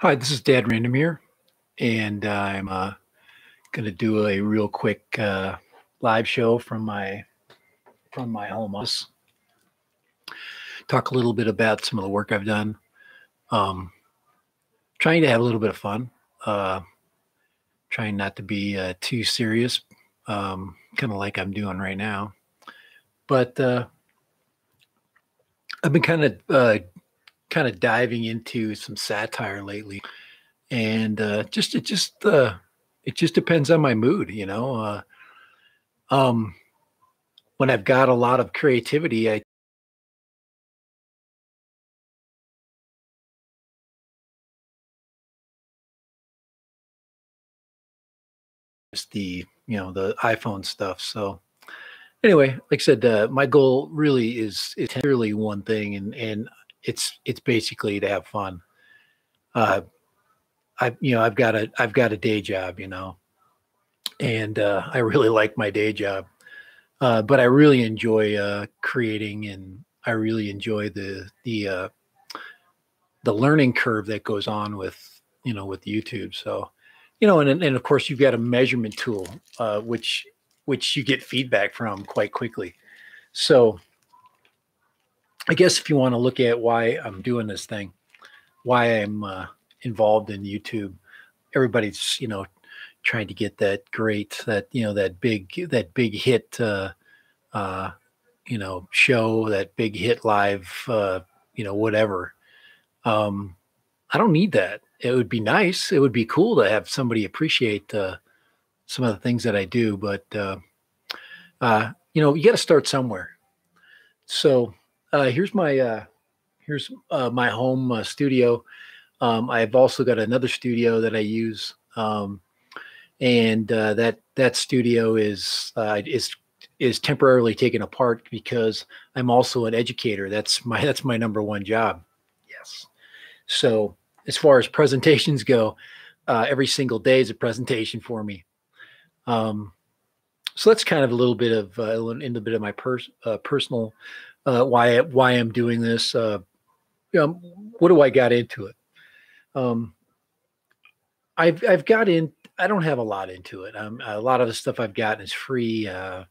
Hi, this is Dad Random here, and I'm going to do a real quick live show from my home office. Talk a little bit about some of the work I've done. Um, Trying to have a little bit of fun. Uh, Trying not to be too serious, kind of like I'm doing right now. But I've been kind of diving into some satire lately, and it just depends on my mood. Um, when I've got a lot of creativity, I just the iPhone stuff. So anyway, like I said, my goal really is really one thing, and it's basically to have fun. Uh, I've got a day job, and I really like my day job, but I really enjoy creating, and I really enjoy the learning curve that goes on with YouTube. So, and of course you've got a measurement tool, which you get feedback from quite quickly. So I guess if you want to look at why I'm doing this thing, why I'm involved in YouTube, everybody's trying to get that big hit uh, show, that big hit live, whatever. Um, I don't need that. It would be nice. It would be cool to have somebody appreciate some of the things that I do, but you got to start somewhere. So here's my home studio. I've also got another studio that I use, and that studio is temporarily taken apart because I'm also an educator. That's my number one job. Yes. So as far as presentations go, every single day is a presentation for me. Um, so that's kind of a little bit of my personal why I'm doing this. What do I got into it? Um, I've got in. I don't have a lot into it. A lot of the stuff I've gotten is free. A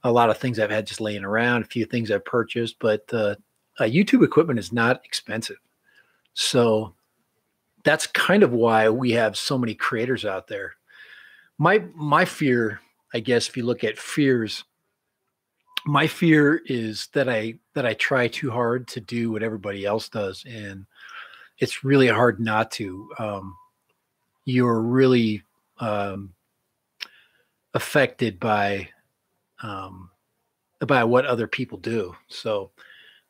lot of things I've had just laying around. A few things I've purchased, but YouTube equipment is not expensive. So that's kind of why we have so many creators out there. My fear, I guess, if you look at fears, my fear is that I try too hard to do what everybody else does, and it's really hard not to. You're really um, affected um, by what other people do.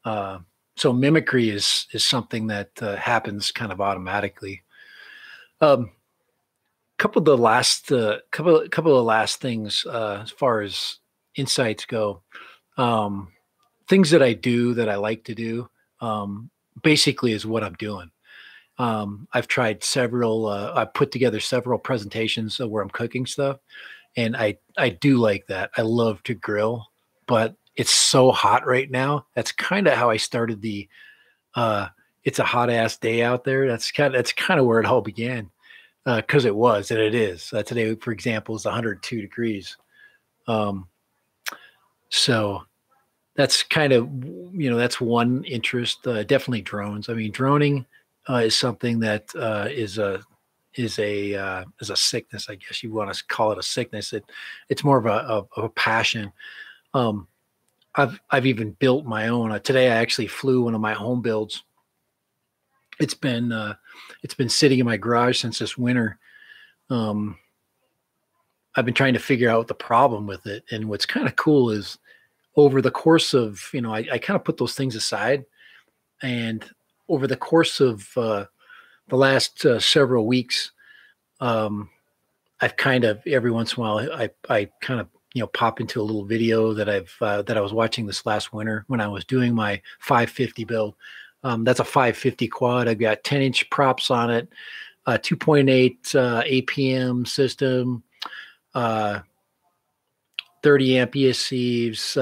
Uh, so mimicry is something that happens kind of automatically. Um, couple of last things as far as insights go. Um, Things that I do that I like to do, um, basically is what I'm doing. I've tried several. I've put together several presentations where I'm cooking stuff, and I do like that. I love to grill, but it's so hot right now. That's kind of how I started the. Uh, it's a hot ass day out there. That's kind of where it all began, because it was and it is. Today, for example, is 102 degrees. Um, so that's kind of that's one interest. Definitely drones. I mean, droning is something that is a sickness. I guess you want to call it a sickness. It's more of a passion. Um, I've even built my own. Today I actually flew one of my home builds. It's been uh, it's been sitting in my garage since this winter. Um, I've been trying to figure out the problem with it, and what's kind of cool is over the course of I kind of put those things aside, and over the course of the last several weeks, um, I've kind of every once in a while I kind of pop into a little video that I was watching this last winter when I was doing my 550 build. That's a 550 quad. I've got 10-inch props on it, 2.8 APM system, uh, 30 amp ESCs.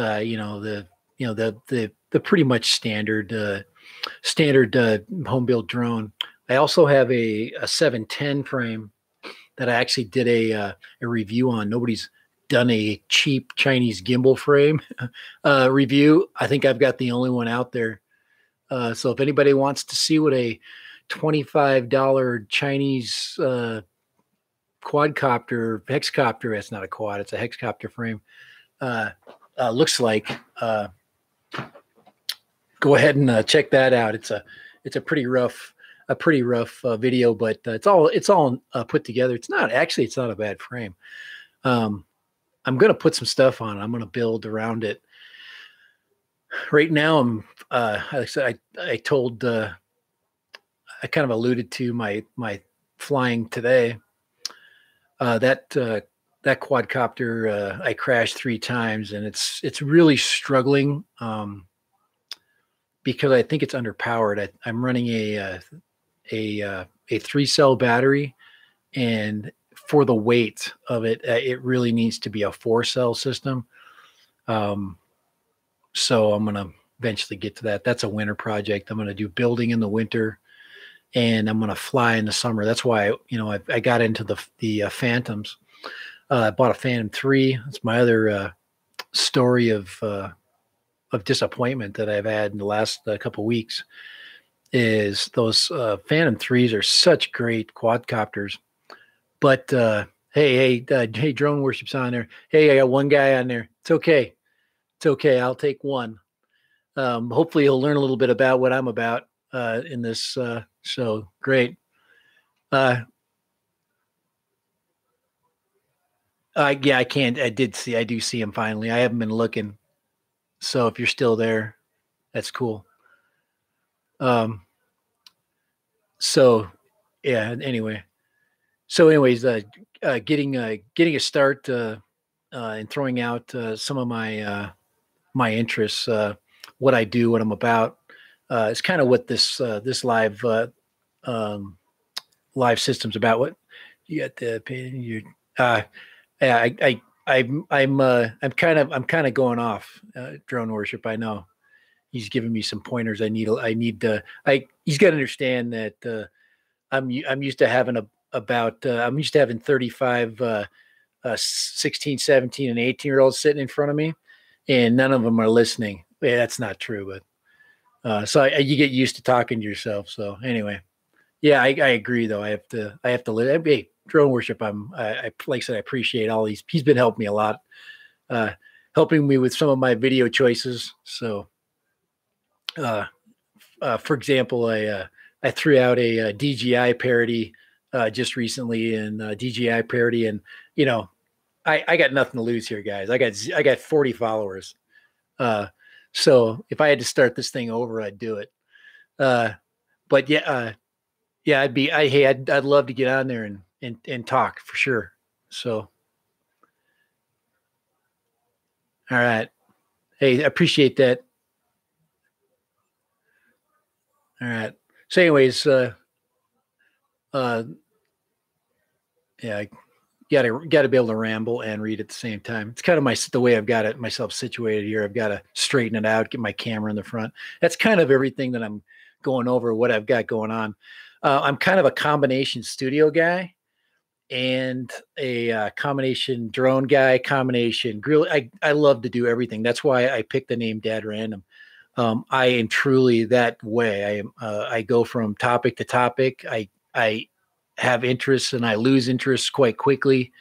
The pretty much standard home built drone. I also have a 710 frame that I actually did a review on. Nobody's done a cheap Chinese gimbal frame review. I think I've got the only one out there. So if anybody wants to see what a $25 Chinese quadcopter, hexcopter, it's not a quad, it's a hexcopter frame, looks like, go ahead and check that out. It's a pretty rough video, but it's all put together. It's not a bad frame. I'm going to put some stuff on it. I'm going to build around it. Right now, like I said, I told, I kind of alluded to my flying today. That quadcopter, I crashed 3 times, and it's really struggling because I think it's underpowered. I'm running a 3-cell battery, and for the weight of it, it really needs to be a 4-cell system. So I'm going to eventually get to that. That's a winter project. I'm going to do building in the winter, and I'm going to fly in the summer. That's why, I got into the Phantoms. I bought a Phantom 3. That's my other story of disappointment that I've had in the last couple of weeks. Is those Phantom 3s are such great quadcopters, but hey, Drone Worship's on there. Hey, I got one guy on there. It's okay. I'll take one. Hopefully he'll learn a little bit about what I'm about in this show. Great. Yeah, I can't. I do see him finally. I haven't been looking. So if you're still there, that's cool. So yeah, anyway. So anyways, getting a start and throwing out some of my interests, what I do, what I'm about. It's kind of what this live live system's about. What you got the opinion? Yeah, I'm kind of going off Drone Worship. I know he's giving me some pointers. He's got to understand that I'm used to having I'm used to having 35 16, 17, and 18-year-olds sitting in front of me, and none of them are listening. Yeah, that's not true, but so you get used to talking to yourself. So anyway, yeah, I agree though. I have to live. Hey, Drone Worship. I like I said, I appreciate all these. He's been helping me a lot, helping me with some of my video choices. So, for example, I threw out a DJI parody just recently, and DJI parody, and I got nothing to lose here, guys. I got 40 followers. So if I had to start this thing over, I'd do it. But yeah, I'd love to get on there and talk for sure. So, all right. Hey, I appreciate that. All right. So anyways, yeah, got to be able to ramble and read at the same time. It's kind of the way I've got it myself situated here. I've got to straighten it out, get my camera in the front. That's kind of everything that I'm going over, what I've got going on. I'm kind of a combination studio guy and a combination drone guy, combination grill. I love to do everything. That's why I picked the name Dad Random. I am truly that way. I go from topic to topic. I have interests and I lose interests quite quickly.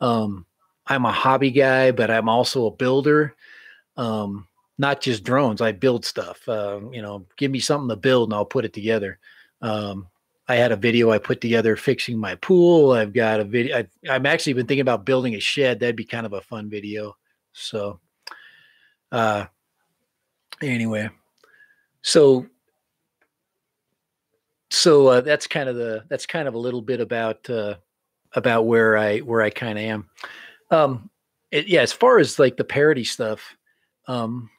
I'm a hobby guy, but I'm also a builder. Not just drones. I build stuff. Give me something to build and I'll put it together. I had a video I put together fixing my pool. I've got a video. I've actually been thinking about building a shed. That'd be kind of a fun video. So, anyway, so that's kind of a little bit about where I kind of am. Yeah, as far as like the parody stuff, I'm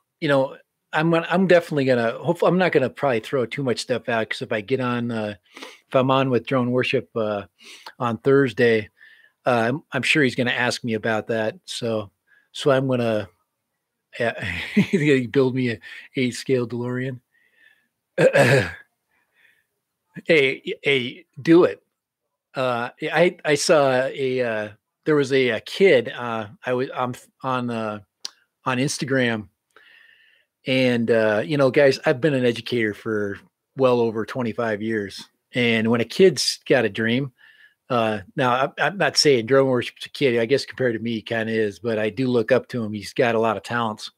definitely gonna. Hopefully, I'm not gonna probably throw too much stuff out because if I get on, if I'm on with Drone Worship on Thursday, I'm sure he's gonna ask me about that. So I'm gonna. He's gonna build me a 8-scale DeLorean. Hey, do it. I saw there was a kid. I'm on Instagram, and guys, I've been an educator for well over 25 years, and when a kid's got a dream, now I'm not saying drone worship's a kid. I guess compared to me, he kind of is, but I do look up to him. He's got a lot of talents.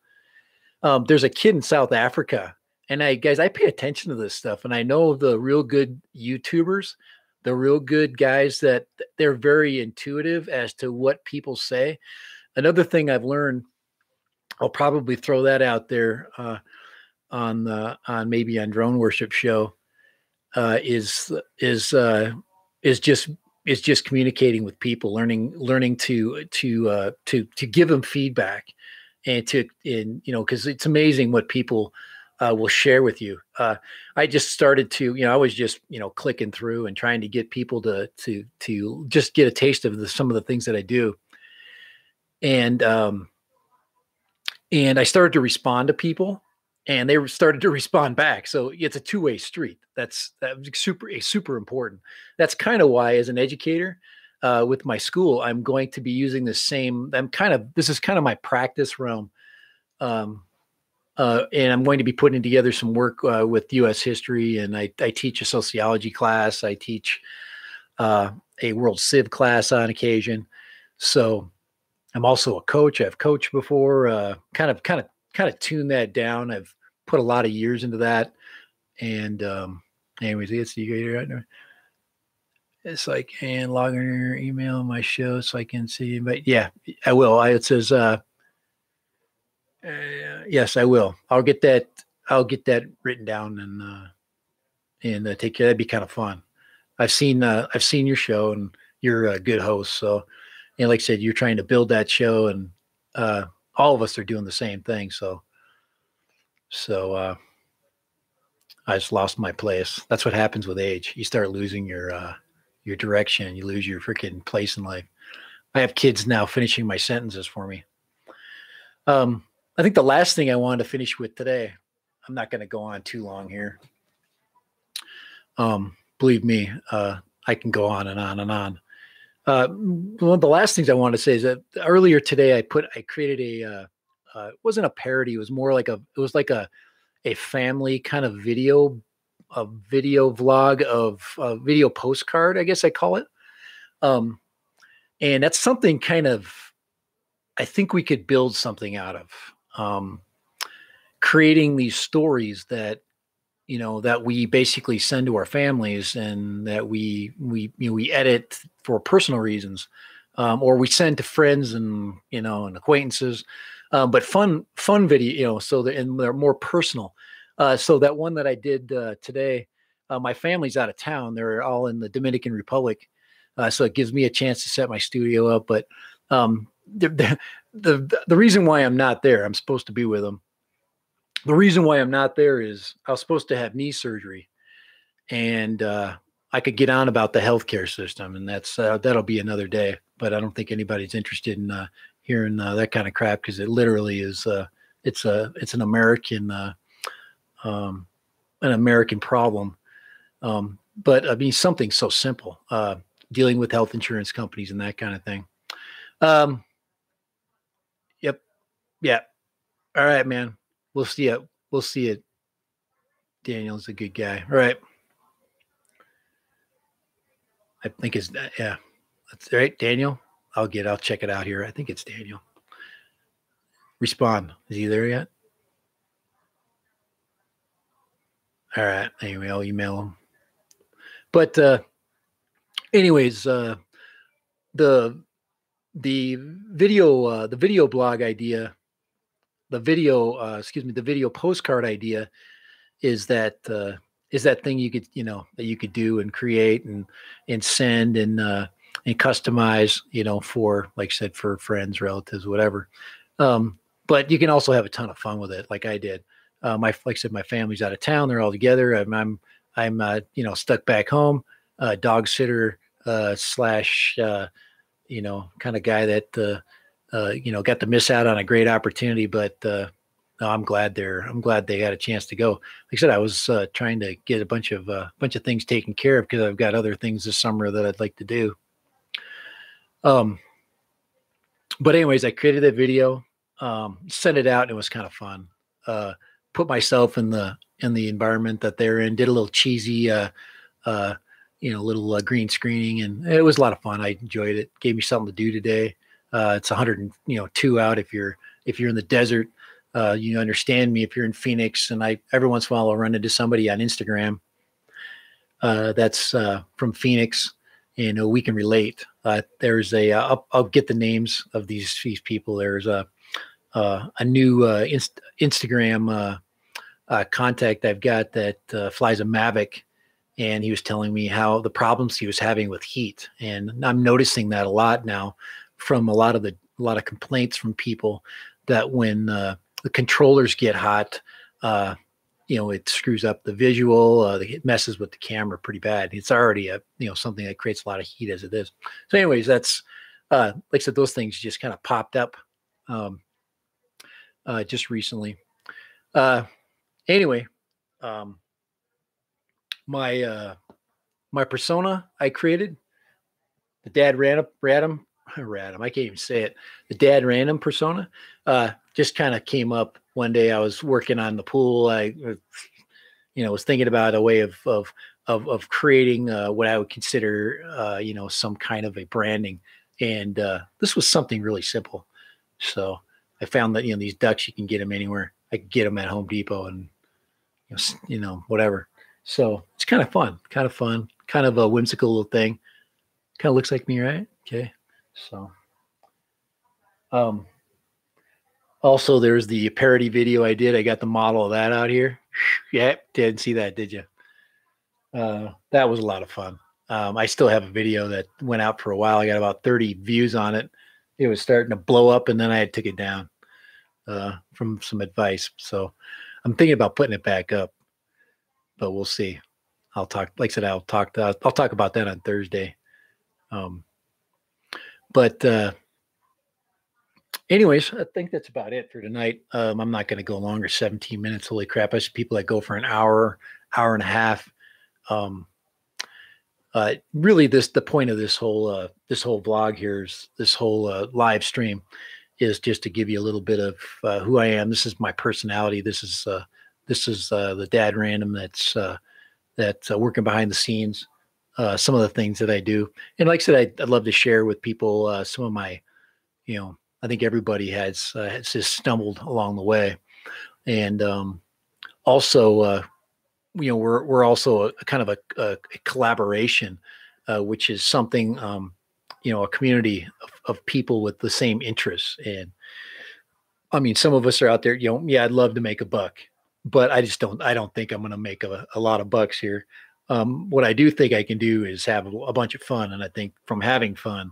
There's a kid in South Africa, and I pay attention to this stuff, and I know the real good YouTubers, the real good guys that they're very intuitive as to what people say. Another thing I've learned, I'll probably throw that out there on maybe on Drone Worship Show, uh, is is uh, is just communicating with people, learning to give them feedback, and because it's amazing what people will share with you. I just started to, I was just clicking through and trying to get people to just get a taste of some of the things that I do, and and I started to respond to people, and they started to respond back. So it's a two-way street. That's super important. That's kind of why, as an educator, with my school, I'm going to be using the same. This is kind of my practice realm, um, and I'm going to be putting together some work with U.S. history, and I teach a sociology class. I teach a world civ class on occasion. So I'm also a coach. I've coached before. Kind of tuned that down. I've put a lot of years into that. And anyways, it's you right now. It's like, and log in your email my show so I can see. But yeah, I will. It says yes, I will. I'll get that written down and take care. That'd be kind of fun. I've seen your show, and you're a good host. So, and like I said, you're trying to build that show, and all of us are doing the same thing. So I just lost my place. That's what happens with age. You start losing your direction. You lose your freaking place in life. I have kids now finishing my sentences for me. I think the last thing I wanted to finish with today, I'm not going to go on too long here. Believe me, I can go on and on and on. One of the last things I want to say is that earlier today I created it wasn't a parody. It was more like it was like a family kind of a video vlog of a video postcard, I guess I call it. Um, and that's something kind of, I think we could build something out of, creating these stories that, that we basically send to our families, and that we edit for personal reasons, or we send to friends and acquaintances, but fun video, and they're more personal. So that one that I did today, my family's out of town; they're all in the Dominican Republic, so it gives me a chance to set my studio up. But the reason why I'm not there, I'm supposed to be with them. The reason why I'm not there is I was supposed to have knee surgery, and I could get on about the healthcare system, and that'll be another day. But I don't think anybody's interested in hearing that kind of crap, because it literally is. It's an American problem. But I mean, something so simple, dealing with health insurance companies and that kind of thing. Um, yep. Yeah. All right, man. We'll see it. We'll see it. Daniel's a good guy. All right. I think it's, yeah. That's right. Daniel. I'll check it out here. I think it's Daniel. Respond. Is he there yet? All right. Anyway, I'll email him. But anyways, the the video blog idea, the video postcard idea is that thing you could, that you could do and create and send and customize, for, like I said, for friends, relatives, whatever. But you can also have a ton of fun with it, like I did. Like I said, my family's out of town; they're all together. I'm stuck back home, dog sitter slash kind of guy that got to miss out on a great opportunity, but no, I'm glad they got a chance to go. Like I said, I was trying to get a bunch of things taken care of because I've got other things this summer that I'd like to do. Um, but anyways, I created that video, sent it out, and it was kind of fun. Put myself in the environment that they're in. Did a little cheesy, uh, little green screening, and it was a lot of fun. I enjoyed it. Gave me something to do today. It's 102 out if you're in the desert. You understand me if you're in Phoenix, and I every once in a while I'll run into somebody on Instagram that's from Phoenix, and we can relate. There's I'll get the names of these people. There's a new Instagram contact I've got that flies a Mavic, and he was telling me how the problems he was having with heat, and I'm noticing that a lot now from a lot of complaints from people that when the controllers get hot, it screws up the visual. It messes with the camera pretty bad. It's already something that creates a lot of heat as it is. So, anyways, that's like I said, those things just kind of popped up just recently. Anyway, my persona I created, the dad random. I can't even say it. The dad random persona just kind of came up one day. I was working on the pool. I was thinking about a way of creating what I would consider some kind of a branding, and this was something really simple. So I found that these ducks, you can get them anywhere. I could get them at Home Depot and whatever. So it's kind of fun, kind of a whimsical little thing. Kind of looks like me, right? Okay. So, also there's the parody video I did. I got the model of that out here. Yeah, didn't see that, did you? That was a lot of fun. I still have a video that went out for a while. I got about 30 views on it. It was starting to blow up, and then I took it down from some advice. So I'm thinking about putting it back up, but we'll see. I'll talk. Like I said, I'll talk about that on Thursday. But anyways, I think that's about it for tonight. I'm not going to go longer. 17 minutes. Holy crap! I see people that go for an hour and a half. Really, the point of this whole vlog here is this whole live stream is just to give you a little bit of who I am. This is my personality. This is the dad random that's working behind the scenes. Some of the things that I do, and like I said, I'd love to share with people some of my, I think everybody has just stumbled along the way, and also, we're also a kind of a collaboration, which is something, a community of people with the same interests. And I mean, some of us are out there, yeah, I'd love to make a buck, but I don't think I'm going to make a lot of bucks here. What I do think I can do is have a bunch of fun. And I think from having fun,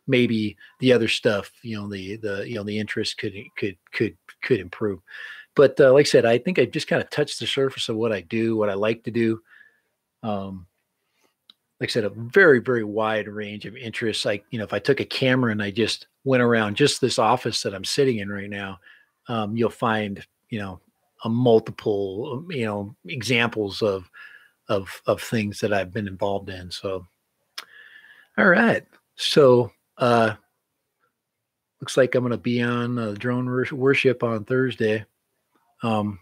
maybe the other stuff, the interest could improve. But like I said, I think I just kind of touched the surface of what I do, what I like to do. Like I said, a very, very wide range of interests. Like, if I took a camera and I just went around just this office that I'm sitting in right now, you'll find, a multiple, examples of things that I've been involved in. So, all right. So, looks like I'm going to be on drone worship on Thursday. That'll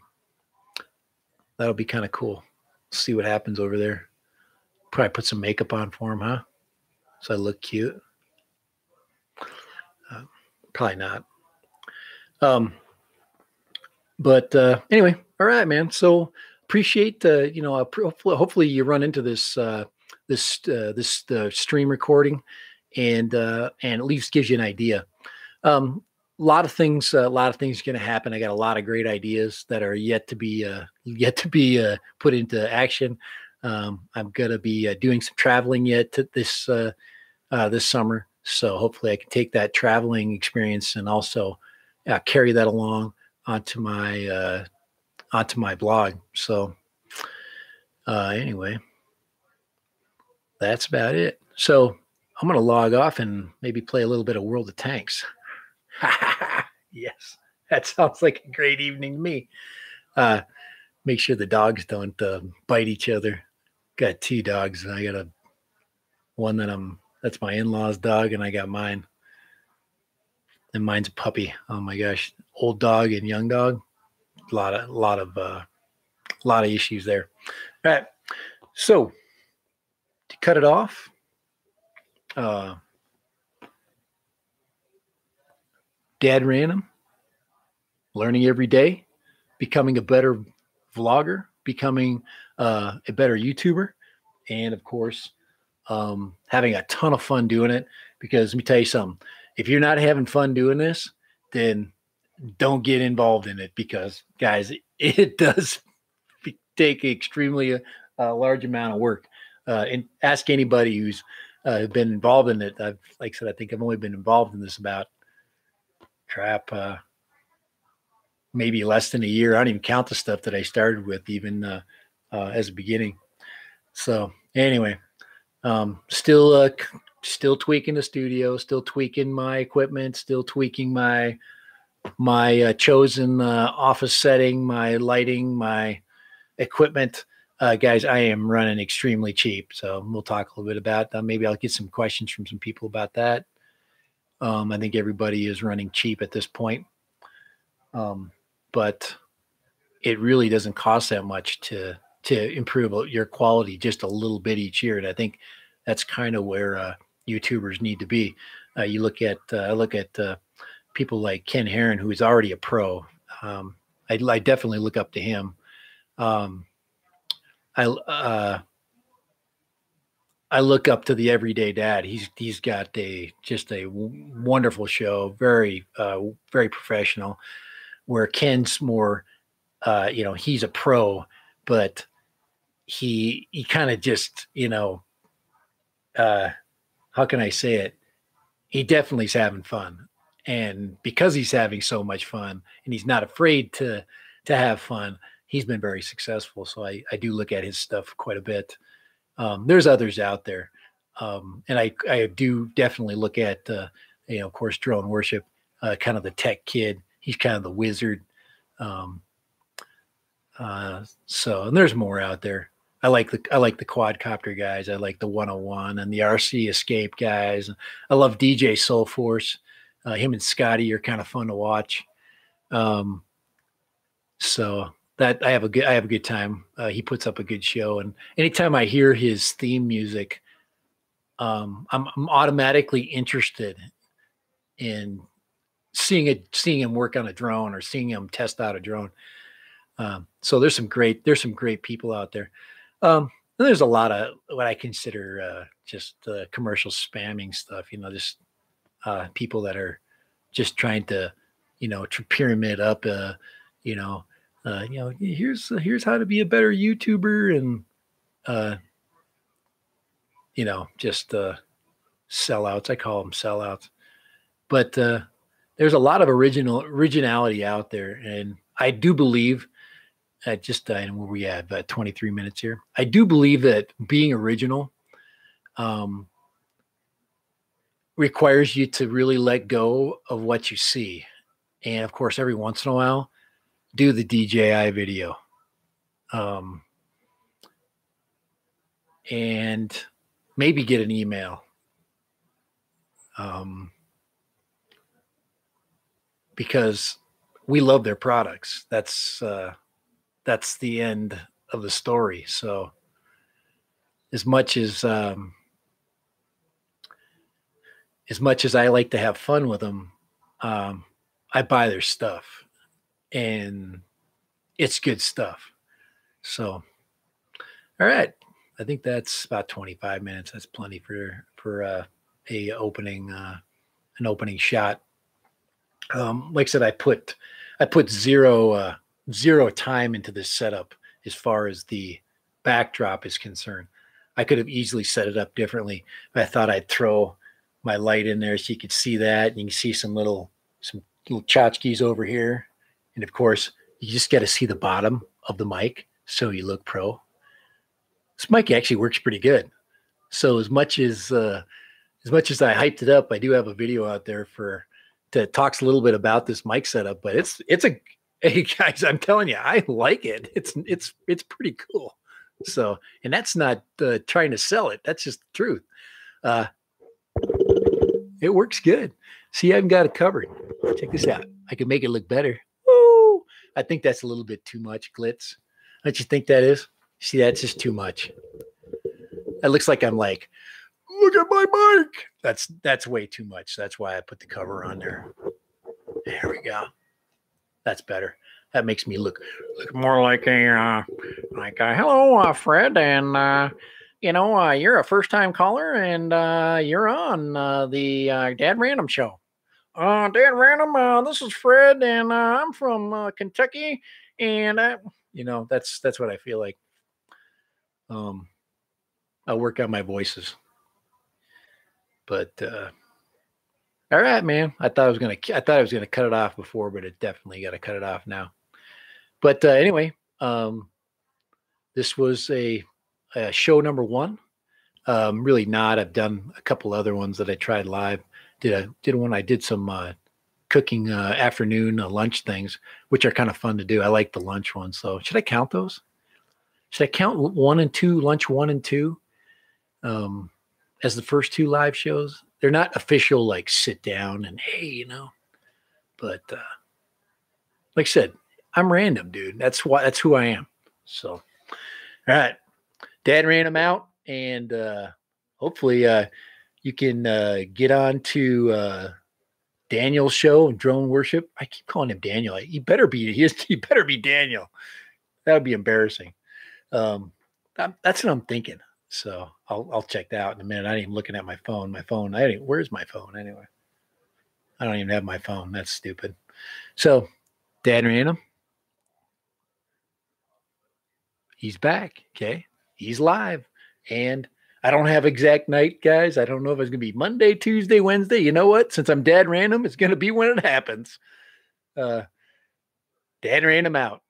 be kind of cool. See what happens over there. Probably put some makeup on for him, huh? So I look cute. Probably not. But anyway, all right, man. So appreciate hopefully you run into this stream recording, and at least gives you an idea. A lot of things going to happen. I got a lot of great ideas that are yet to be put into action. I'm going to be doing some traveling yet this summer. So hopefully I can take that traveling experience and also carry that along onto my blog. So anyway, that's about it. So I'm going to log off and maybe play a little bit of World of Tanks. Yes. That sounds like a great evening to me. Uh, make sure the dogs don't bite each other. Got 2 dogs, and I got one that's my in-laws' dog, and I got mine. And mine's a puppy. Oh my gosh, old dog and young dog. A lot of issues there. All right, so to cut it off, uh, Dad Random, learning every day, becoming a better vlogger, becoming a better YouTuber, and of course, having a ton of fun doing it. Because let me tell you something: if you're not having fun doing this, then don't get involved in it. Because guys, it does take extremely large amount of work. And ask anybody who's been involved in it. Like I said, I think I've only been involved in this about maybe less than a year. I don't even count the stuff that I started with, even as a beginning. So anyway, still tweaking the studio, still tweaking my equipment, still tweaking my chosen office setting, my lighting, my equipment. Guys, I am running extremely cheap. So we'll talk a little bit about that. Maybe I'll get some questions from some people about that. I think everybody is running cheap at this point. But it really doesn't cost that much to improve your quality just a little bit each year. And I think that's kind of where YouTubers need to be. You look at people like Ken Heron, who is already a pro. I definitely look up to him. I look up to the Everyday Dad. He's got just a wonderful show, very very professional. Where Ken's more, he's a pro, but he kind of just, how can I say it? He definitely is having fun, and because he's having so much fun, and he's not afraid to have fun, he's been very successful. So I do look at his stuff quite a bit. There's others out there, and I do definitely look at, of course, Drone Worship, kind of the tech kid. He's kind of the wizard. So, and there's more out there. I like the quadcopter guys. I like the 101 and the RC Escape guys. I love DJ Soul Force. Him and Scotty are kind of fun to watch. So that I have a good time. He puts up a good show, and anytime I hear his theme music, I'm automatically interested in seeing him work on a drone or seeing him test out a drone. So there's some great people out there. And there's a lot of what I consider just commercial spamming stuff. Just people that are just trying to, pyramid up. Here's how to be a better YouTuber, and just sellouts. I call them sellouts. But there's a lot of originality out there, and I do believe where we at, about 23 minutes here. I do believe that being original requires you to really let go of what you see, and of course, every once in a while, do the DJI video, and maybe get an email. Because we love their products. That's the end of the story. So as much as I like to have fun with them, I buy their stuff, and it's good stuff. So, all right. I think that's about 25 minutes. That's plenty for an opening shot. Like I said, I put zero time into this setup as far as the backdrop is concerned. I could have easily set it up differently, but I thought I'd throw my light in there so you could see that. And you can see some little tchotchkes over here. And of course, you just got to see the bottom of the mic so you look pro. This mic actually works pretty good. So as much as I hyped it up, I do have a video out there for talks a little bit about this mic setup, but it's a, hey guys, I'm telling you, I like it. It's pretty cool. So, and that's not trying to sell it. That's just the truth. It works good. See, I've got it covered. Check this out. I can make it look better. Woo! I think that's a little bit too much glitz. Don't you think that is? See, that's just too much. It looks like I'm like, look at my mic. That's way too much. That's why I put the cover on there. There we go. That's better. That makes me look more like a hello, Fred, and you're a first-time caller, and you're on the Dad Random show. Dad Random, this is Fred, and I'm from Kentucky, and that's what I feel like. I'll work on my voices, but all right, man. I thought I was gonna cut it off before, but it definitely got to cut it off now. But anyway, this was a show number 1. Really not. I've done a couple other ones that I tried live. Did one. I did some cooking afternoon lunch things, which are kind of fun to do. I like the lunch ones. So should I count those? Should I count 1 and 2, lunch 1 and 2, as the first 2 live shows? They're not official, like sit down and hey, but like I said, I'm random, dude. That's who I am. So, all right, Dad Random out, and hopefully you can get on to Daniel's show and Drone Worship. I keep calling him Daniel. He better be Daniel. That would be embarrassing. That's what I'm thinking. So I'll check that out in a minute. I ain't even looking at my phone. Where's my phone anyway? I don't even have my phone. That's stupid. So Dad Random, he's back. Okay. He's live. And I don't have exact night, guys. I don't know if it's going to be Monday, Tuesday, Wednesday. You know what? Since I'm Dad Random, it's going to be when it happens. Dad Random out.